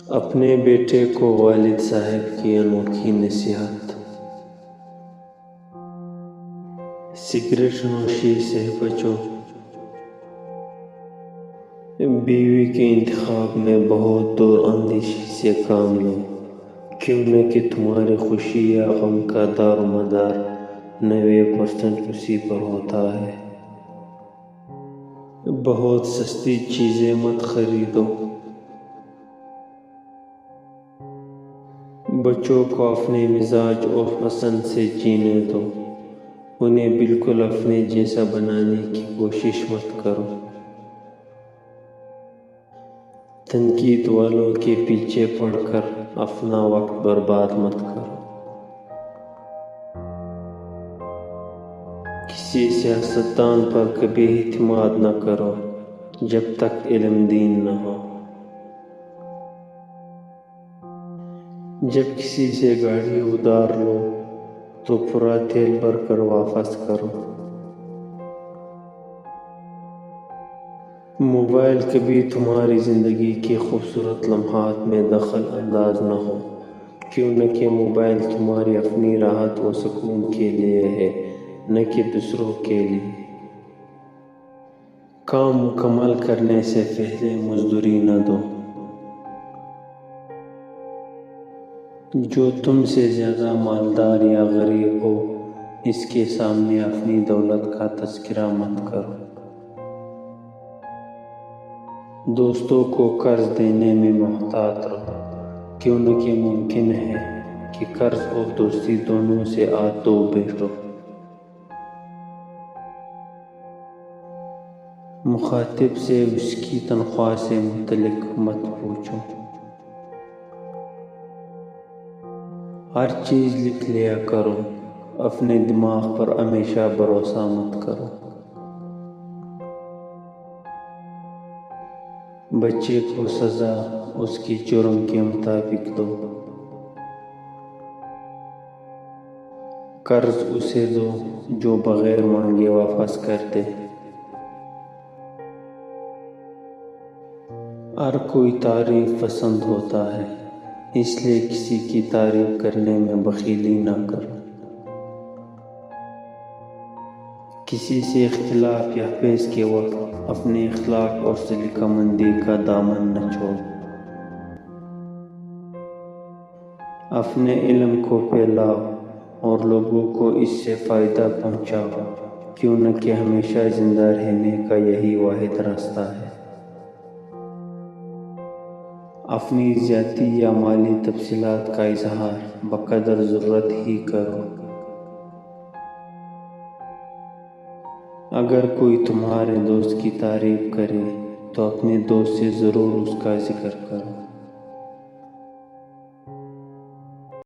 اپنے بیٹے کو والد صاحب کی انوکھی نصیحت۔ سگریٹ نوشی سے بچو۔ بیوی کے انتخاب میں بہت دور اندیشی سے کام لو، کیوں نہ کہ تمہاری خوشی یا غم کا دار و مدار 90% اسی پر ہوتا ہے۔ بہت سستی چیزیں مت خریدو۔ بچوں کو اپنے مزاج اور پسند سے جینے دو، انہیں بالکل اپنے جیسا بنانے کی کوشش مت کرو۔ تنقید والوں کے پیچھے پڑ کر اپنا وقت برباد مت کرو۔ کسی سیاستدان پر کبھی اعتماد نہ کرو جب تک علم دین نہ ہو۔ جب کسی سے گاڑی ادھار لو تو پورا تیل بھر کر واپس کرو۔ موبائل کبھی تمہاری زندگی کے خوبصورت لمحات میں دخل انداز نہ ہو، کیوں نہ کہ موبائل تمہاری اپنی راحت و سکون کے لیے ہے، نہ کہ دوسروں کے لیے۔ کام مکمل کرنے سے پہلے مزدوری نہ دو۔ جو تم سے زیادہ مالدار یا غریب ہو، اس کے سامنے اپنی دولت کا تذکرہ مت کرو۔ دوستوں کو قرض دینے میں محتاط رہو، کیوں نہ کہ ممکن ہے کہ قرض اور دوستی دونوں سے دو بیٹھو۔ مخاطب سے اس کی تنخواہ سے متعلق مت پوچھو۔ ہر چیز لکھ لیا کرو، اپنے دماغ پر ہمیشہ بھروسہ مت کرو۔ بچے کو سزا اس کی جرم کے مطابق دو۔ قرض اسے دو جو بغیر مانگے واپس کر دے۔ ہر کوئی تعریف پسند ہوتا ہے، اس لیے کسی کی تعریف کرنے میں بخیلی نہ کرو۔ کسی سے اختلاف یا بحث کے وقت اپنے اخلاق اور سلیقہ مندی کا دامن نہ چھوڑو۔ اپنے علم کو پھیلاؤ اور لوگوں کو اس سے فائدہ پہنچاؤ، کیوں نہ کہ ہمیشہ زندہ رہنے کا یہی واحد راستہ ہے۔ اپنی ذاتی یا مالی تفصیلات کا اظہار بقدر ضرورت ہی کرو۔ اگر کوئی تمہارے دوست کی تعریف کرے تو اپنے دوست سے ضرور اس کا ذکر کرو۔